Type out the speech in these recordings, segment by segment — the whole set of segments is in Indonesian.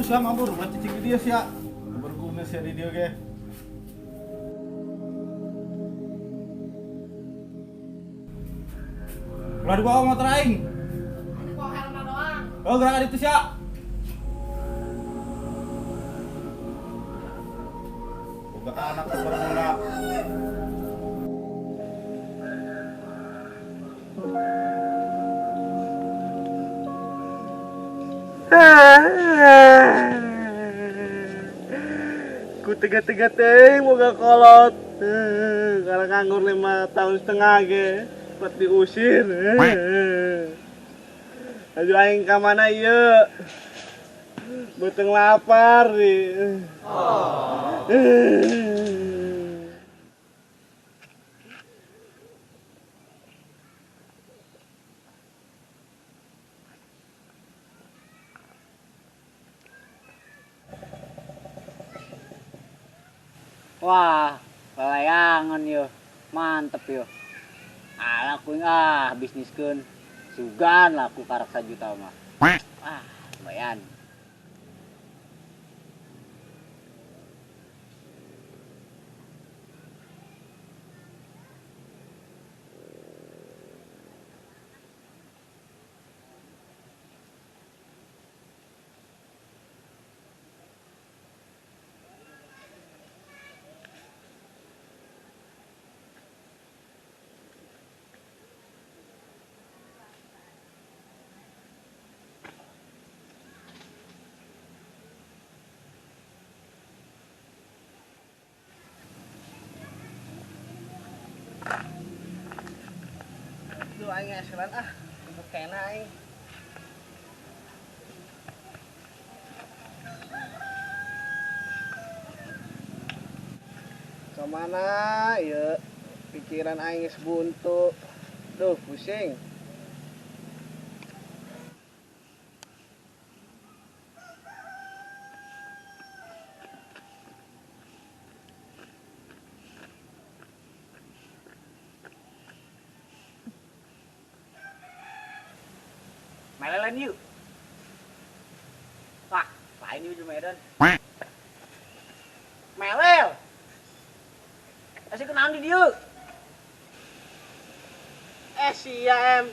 siya mabur, baca cik dia siya. Berguna siya di dia ge. Ulah dibawa motor aing. Ini kok helmnya doang. Oh, gerakan itu siya. Boga anak teu berguna. Ku tega-tega teh moga kolot. Karena nganggur 5 tahun setengah ge, buat diusir. Aduh aing ka mana ieu? Beuteung lapar nih. Wah, lelayangan yo. Mantep yo. Lakuin bisniskeun. Sugan laku karak 1 juta mah. Lumayan. Duh aing ngeselan untuk kena aing. Kemana ya pikiran aing geus buntu. Duh pusing. Melelan yuk. Wah, lain yuk di Medan. Melel. Asik kenaon di dieu? Sia em.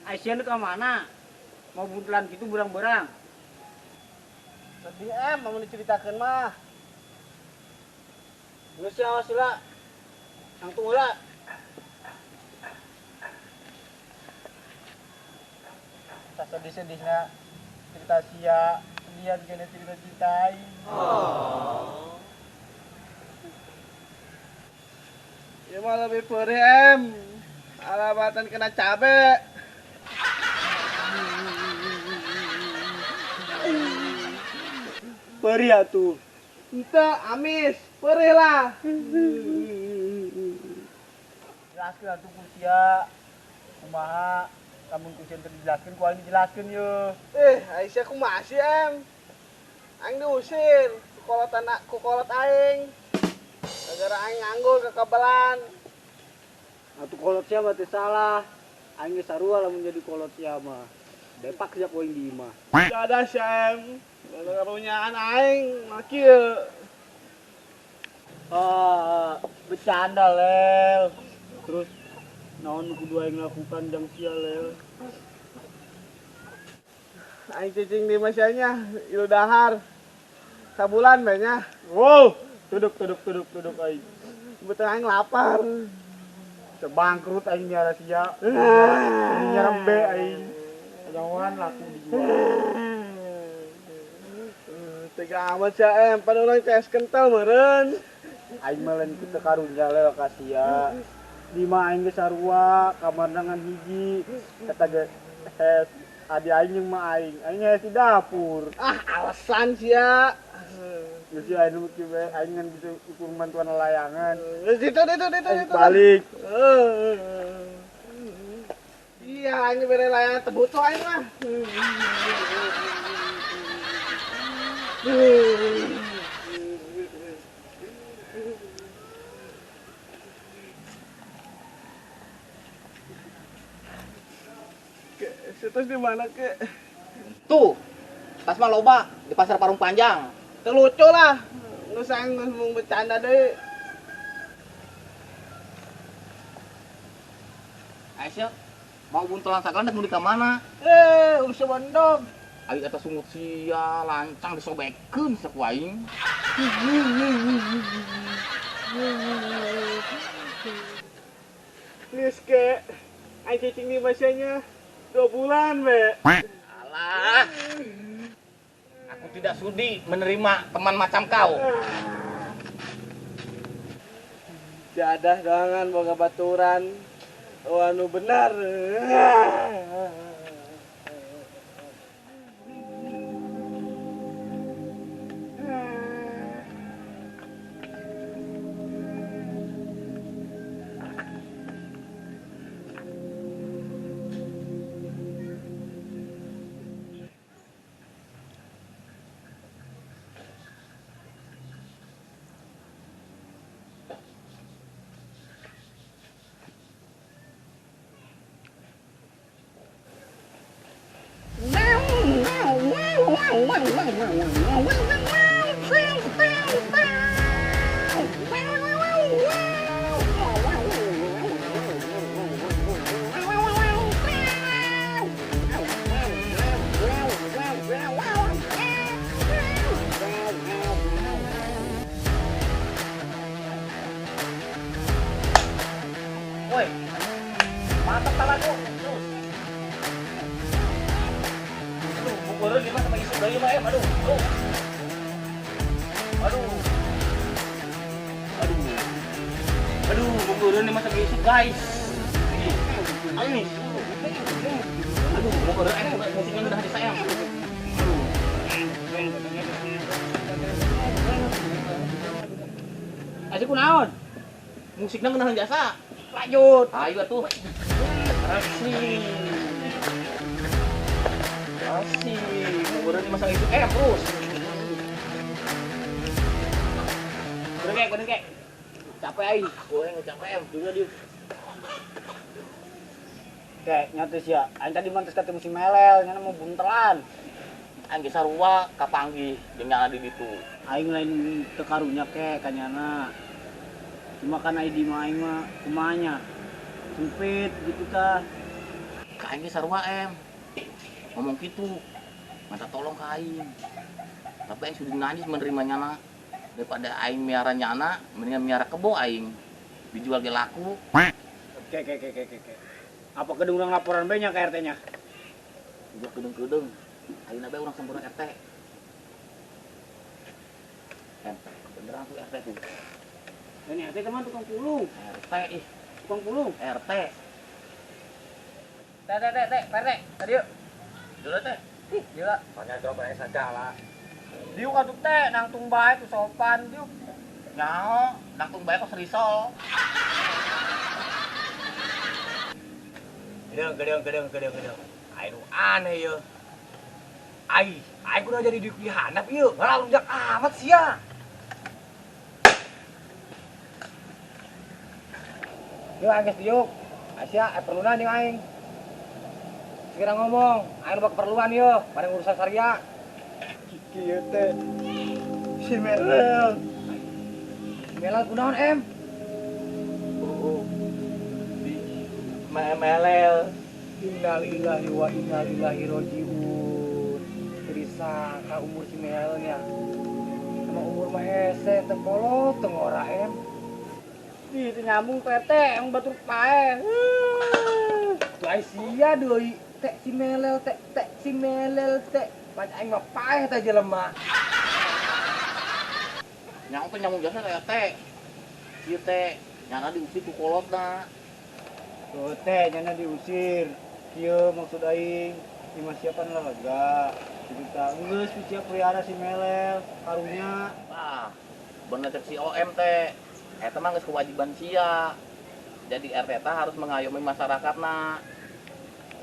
Aisyah lu ke mana? Mau buntelan gitu berang-berang. Sedih em mau diceritakeun mah. Geus awas heula. Nangtung heula. Sedih-sedihnya cerita sia, lihat gini cerita aing. Ya mah lebih perih em. Alabatan kena cabe. Perih atuh. Ente amis, perih lah. Jelaskeun atuh ku sia. Kumaha lamun ku cenah dijelaskeun ku aing dijelaskeun yeuh. Aisyah kumaha sih em? Aing diusir ku kolot aing. Gara-gara aing nganggur kekebelan. Atuh kolot sia mah teu salah. Aing geus sarua lamun jadi kolot sia mah. Depak sia poing di imah. Ada sih em. Karunyaan aing mah kieu. Bercanda lel. Terus naon kudu aing lakukan jang sia lel. Aing cicing di masanya ilu dahar. Sabulan banyak. Wow, duduk aing. Betul aing lapar. Sebangkrut aing miara sia. Nyerembe aing. Jangan laku dijual. Tega amat sih em, pada orang CS kental meren. Aing melen kitu karunya lel ka sia. Di mah aing geus sarua kamandangan hiji. Kata ge adi aing jeung mah aing di dapur. Alasan sih ya. Geus si aing nu kieu aing ngan bisa ukur bantuan layangan. Itu. Balik. Iya, aing bere layangan tebuto aing mah. Terus di mana ke? Tuh, Tas mah loba di pasar Parung Panjang. Terlucu lah. Nggak usah ngomong bercanda deh. Aisyah, mau buntelan sakalan dan mau di mana? Usah bandong. Ayo atas sungut sia lancang disobekeun sak waing. Nis ke. Aing cicing di masanya 2 bulan, be. Alah. Aku tidak sudi menerima teman macam kau. Jadah dangan boga baturan. Anu benar. Woi, mantap talanku. Aduh, bukuran gimana sama isu dari mah aduh. Aduh, bukuran ini sama isu guys. Ini. Aduh, bukuran ini musiknya udah disayang. Asyik kunaon? Musiknya ngenahan jasa. Lanjut. Ayo tuh. Asik. Bukuran ini masang isu terus. Bener kek. Capek aing. Gue yang capek juga dia. Kayak nyatis ya, aing tadi mantes ketemu si Melel, nyana mau buntelan. Aing geus sarua kapanggih jeung nyana di ditu. Aing lain teu karunya ke kanyana. Cuma kan aing di mah aing mah kumanya. Sempit gitu tah. Ka aing ge sarua ngomong kitu. Minta tolong ka aing. Tapi aing sudah najis menerima nyana. Daripada aing miara nyana, mendingan miara kebo aing. Dijual ge laku. Oke. Apa kedung urang laporan bae nya ke RT-nya? Juga kedeng-kedeng. Ayeuna bae urang sempurna RT. Beneran tuh RT tuh. Ini RT teman tukang pulung. RT ih, Tukang pulung. RT. Teh, Perte. Tadi yuk. Dulu teh. Gila. Soalnya coba yang segala. Diuk atuh teh nang tumbae tu sopan diuk. Nyaho, naktung bae kok serisol. Gedeng. Ayo aneh ya. Ayo udah jadi di handap yuk. Malah lunjak amat sih ya. Yuk angges yuk. Asia, perlu nanya aing. Segera ngomong, aing bak keperluan yuk. Bareng urusan Saria. Kieu teh. Si Melel. Melal kunaon em? Melel. Innalillahi wa inna ilaihi rajiun. Trisaka umur si Melnya. Sama umur mah hese tengkolot tengora em. Ih, teu nyambung PT, emang batur pae. Tuh ai sia deui. Teh si Melel teh. Pan aing mah paeh teh jelema. Nyang teh nyamung jasa kayak teh. Ieu teh nyana diusir ku kolotna. Tuh teh nyana diusir. Kieu maksud aing lima siapan lega. Jadi tah geus siap pelihara si Melel karunya. Ah, bener cek si OM teh. Eta mah geus kewajiban sia. Jadi RT teh harus mengayomi masyarakatna.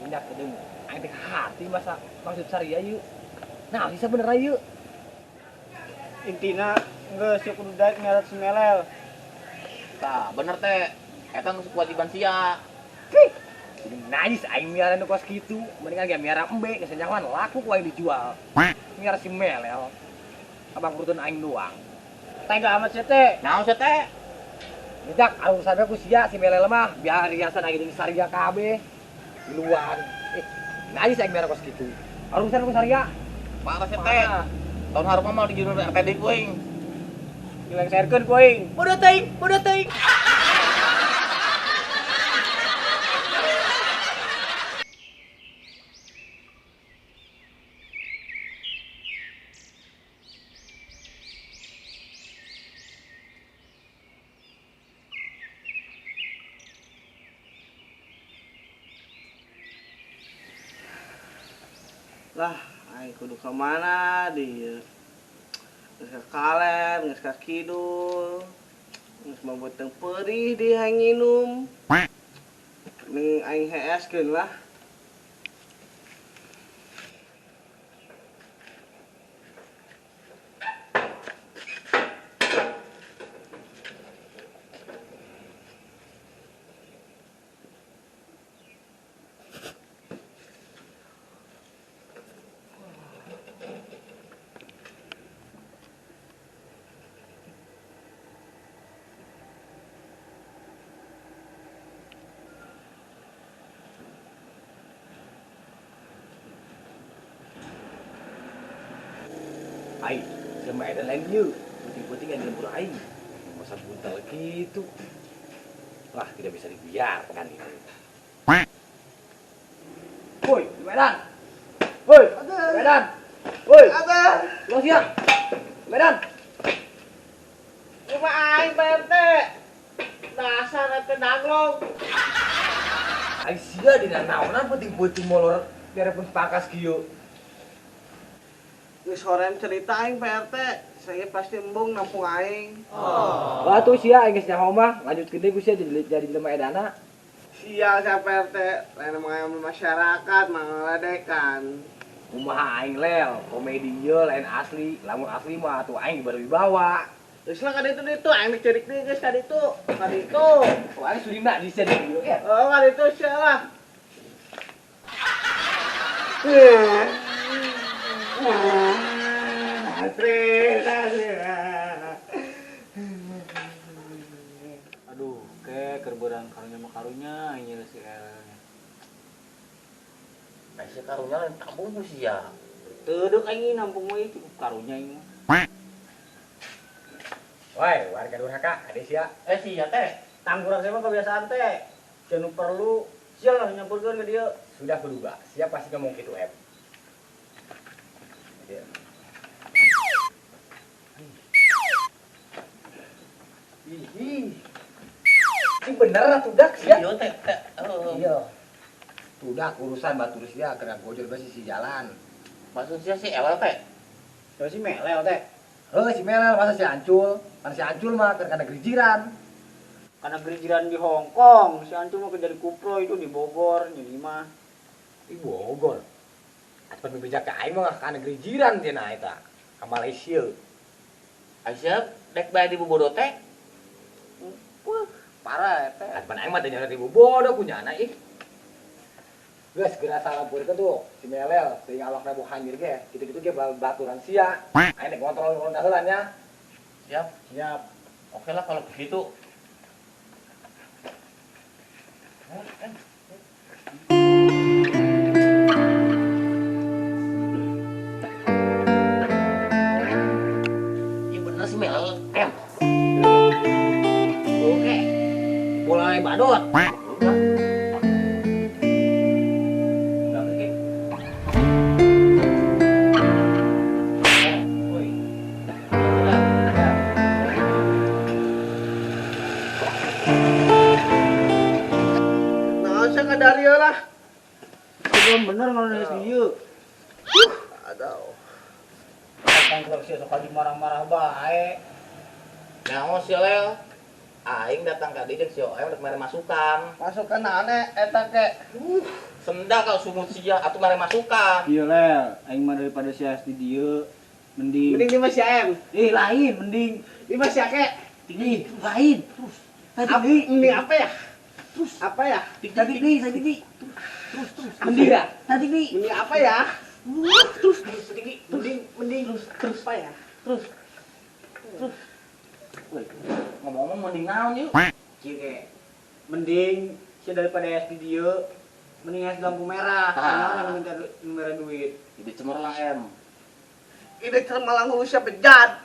Indak kedeung. Aing teh hati masa maksud Saria yuk. Nah, bisa bener aja yuk. Intina geus sieu kudu daek ngaret si Melel. Tah, bener teh. Eta geus kewajiban sia. Najis aing miara nu kos kitu, mendingan ge miara embe geus nyawan laku ku aing dijual. Miara si melel. Abang urutun aing doang. Tega amat CT. Naon teh? Midak urusannya ku sia si melel mah biar riasan aing jeung Saria kabeh. Di luar. Najis aing miara kos kitu. Urusan ku Saria. Parah teh. Tahun hareup mah di juru RTD ku aing. Dilengserkeun ku aing. Bodoh teuing. Lah, aing kudu ke mana dia? Geus ka kalen, geus ka kidul. Geus maboteng perih di aing nginum. Ning aing heeskeun lah. Aing, sama ada lain yuk. Puting-puting yang lembur aing. Masa buntal gitu. Wah, tidak bisa dibiarkan ini. Woi, Medan. Woi, Medan. Woi. Ada. Lo siap. Medan. Cuma aing PRT. Dasar eta danglong. Aing sia dina naonan puting-puting molor biarpun pakas kieu. Geus horem cerita aing PRT. Saya pasti embung nampung aing. Wah tuh sia aing geus nyaho mah lanjutkeun deui ku sia jadi jelema edana. Sial sa PRT. Lain mengambil masyarakat mangaledekan. Kumaha aing lel, komedi ieu lain asli, lamun asli mah tuh aing berwibawa. Geus lah ka ditu aing dicerik deui geus ka ditu. Ka ditu. Oh aing sudina di sia dieu ya. Oh, ka ditu sia lah. Aduh, kayak kerberang karunya mah karunya ini si El. Masih karunya lain kampung ku sia. Teu aing nampung we cukup karunya ini. Woi, warga durhaka, ade sia. Sia teh. Tanggurak saya mah kebiasaan teh. Jangan perlu sial lah nyampurkeun ke dia. Sudah kuduga, siap pasti ngomong gitu em. Iya. Ih. Ini bener atuh dak sia. Iya teh. Iya. Tudak urusan batur sia kena gojol besi si jalan. Maksud sia si Ela teh. Terus si melel teh. Si Melel masa si Ancul? Kan si Ancul mah karena gerijiran. Karena gerijiran di Hong Kong, si Ancul mau kerja di Kupro itu di Bogor, di Lima. Di Bogor. Atuh pembejak ke aing mah karena gerijiran cenah eta. Ka Malaysia. Aisyah dek bae di Bobodo teh. Wah, parah teh. Atuh aing mah teh nyana di Bobodo kunyana ih. Geus geura salampurkeun tuh si Melel teuing awakna bu hanyir ge. Kitu-kitu ge baturan sia. Aing nek kontrol heula nya. Siap. Siap. Oke lah kalau begitu. Iya bener sih Mel. Oke. Mulai badut. Dario lah. Belum bener kalau nulis dia. Aduh. Kan kalau sia sok aja marah-marah bae. Naon si Lel? Aing datang ka dieu jeung si Oem rek mere masukan. Masukkan aneh eta ke. Senda kalau sumut sia atuh mere masukan. Iya lel, aing mah daripada sia di dieu mending. Mending di Mas Yaem. Lain mending. Di Mas Yake. Tinggi lain terus. Mending apa ya? Apa ya? Tadi mending ya? Mending apa ya? Terus Mending apa ya? Ngomong-ngomong mending naon yuk. Kira mending sih daripada es di dia mending es lampu merah karena yang minta duit. Ide cemerlang em. Ini malah ngurusnya bejat.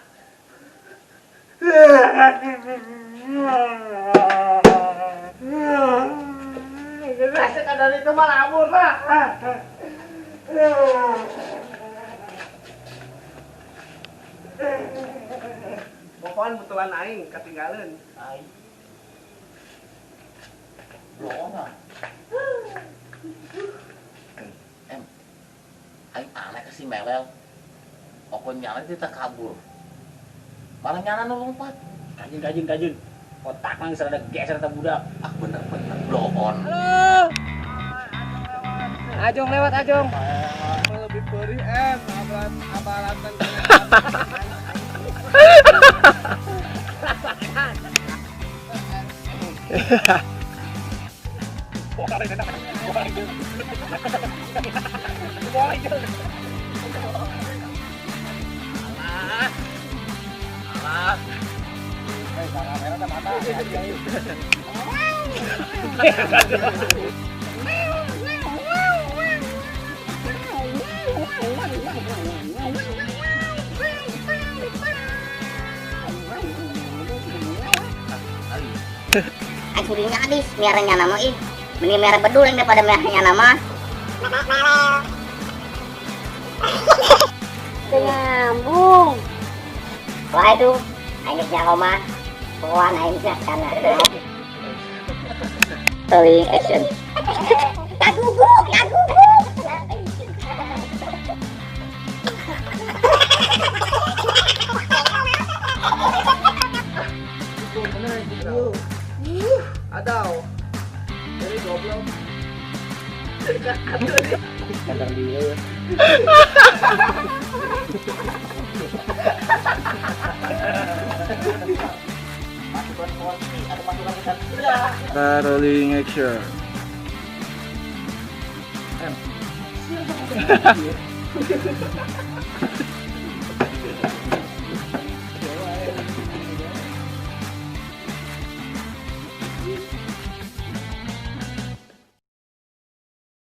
Rasa kadar itu malah abur lah. Pokoknya betulan aing ketinggalan. Aing. Bohong ah. Em. Aing aneh ke si Melel. Pokoknya nyala dia tak kabur. Malah nyala nu lompat. Kajun. Otak nang serada geser ta budak. Ah bener-bener blow on. Ajong lewat Ajong. Lebih perih abalatan. Curinya habis merahnya nama ih. Mending merah bedul yang daripada merahnya nama. Nyambung. Wah itu, ini jago mah. Puan ini sana. Rolling action. Kaguguk. Adau. Jadi goblok. Kadar dia. Rolling action.